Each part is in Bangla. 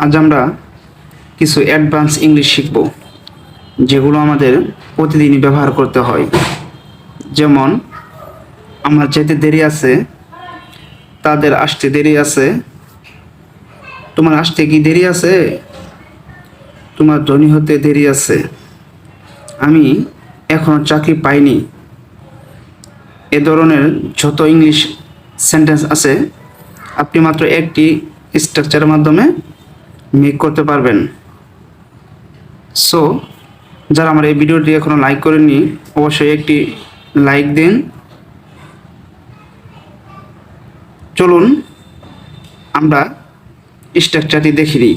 আজ আমরা কিছু অ্যাডভান্স ইংলিশ শিখব, যেগুলো আমাদের প্রতিদিনই ব্যবহার করতে হয়। যেমন, আমার যেতে দেরি আছে, তাদের আসতে দেরি আছে, তোমার আসতে কি দেরি আছে, তোমার ধনী হতে দেরি আছে, আমি এখনো চাকরি পাইনি। এ ধরনের যত ইংলিশ সেন্টেন্স আছে, আপনি মাত্র একটি স্ট্রাকচারের মাধ্যমে মেক করতে পারবেন। সো যারা আমার এই ভিডিওটি এখনো লাইক করেননি, অবশ্যই একটি লাইক দিন। চলুন আমরা স্ট্রাকচারটি দেখে নিই।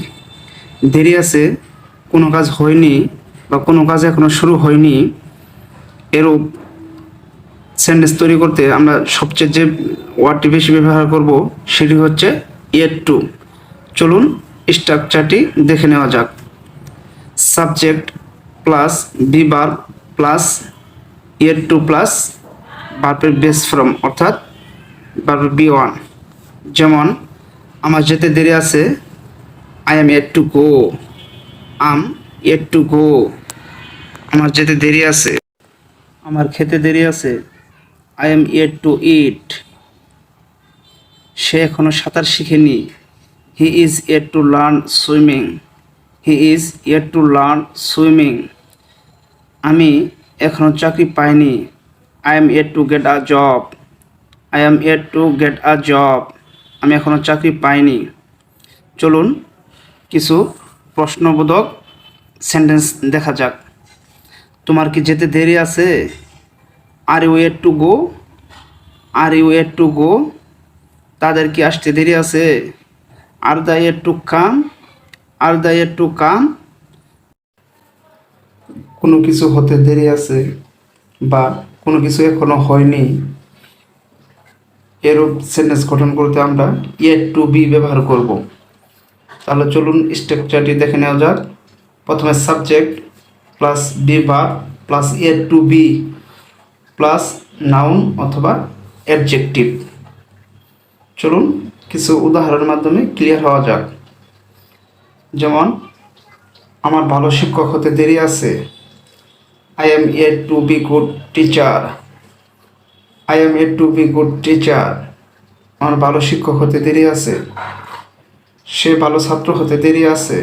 দেরি আছে, কোনো কাজ হয়নি বা কোনো কাজ এখনো শুরু হয়নি, এরূপ সেন্টেন্স তৈরি করতে আমরা সবচেয়ে যে ওয়ার্ডটি বেশি ব্যবহার করব সেটি হচ্ছে ইয়েট টু। চলুন স্ট্রাকচারটি দেখে নেওয়া যাক। Subject plus be verb plus yet to plus ভার্বের বেস ফর্ম অর্থাৎ ভার্ব বি ওয়ান। যেমন, আমার যেতে দেরি আছে, I am yet to go, am yet to go. আমার যেতে দেরি আছে, আমার খেতে দেরি আছে, I am yet to eat. সে এখনো সাঁতার শিখেনি, he is yet to learn swimming, he is yet to learn swimming. আমি এখনো চাকরি পাইনি, I am yet to get a job, I am yet to get a job. আমি এখনো চাকরি পাইনি। চলুন কিছু প্রশ্নবোধক সেন্টেন্স দেখা যাক। তোমার কি যেতে দেরি আছে, are you yet to go, are you yet to go. তাদের কি আসতে দেরি আছে, are they yet to come, are they yet to come. কোনো কিছু হতে দেরি আছে বা কোনো কিছু এখনো হয়নি, এরূপ সেন্টেন্স গঠন করতে আমরা ইয়েট টু বি ব্যবহার করব। তাহলে চলুন স্ট্রাকচারটি দেখে নেওয়া যাক। প্রথমে subject plus be verb plus yet to be plus noun অথবা অ্যাডজেক্টিভ। চলুন কিছু উদাহরণের মাধ্যমে ক্লিয়ার হওয়া যাক। যেমন, আমার ভালো শিক্ষক হতে দেরি আছে, I am yet to be good teacher, I am yet to be good teacher. আমার ভালো শিক্ষক হতে দেরি আছে, সে ভালো ছাত্র হতে দেরি আছে,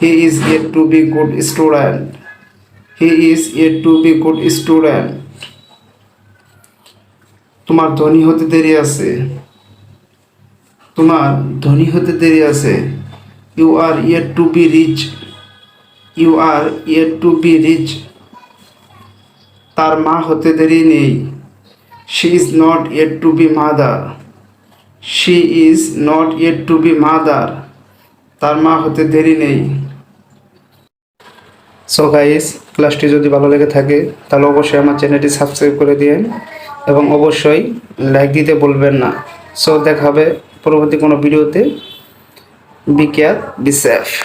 হি is yet to be good student, he is yet to be good student. তোমার ধনী হতে দেরি আছে, তোমার ধনী হতে দেরি আছে, you are yet to be rich, you are yet to be rich. তার মা হতে দেরি নেই, she is not yet to be mother, she is not yet to be mother. তার মা হতে দেরি নেই। সো গাইস, ক্লাসটি যদি ভালো লেগে থাকে তাহলে অবশ্যই আমার চ্যানেলটি সাবস্ক্রাইব করে দিন এবং অবশ্যই লাইক দিতে বলবেন না। সো দেখা হবে পরবর্তী কোনো ভিডিওতে। Be care, be safe.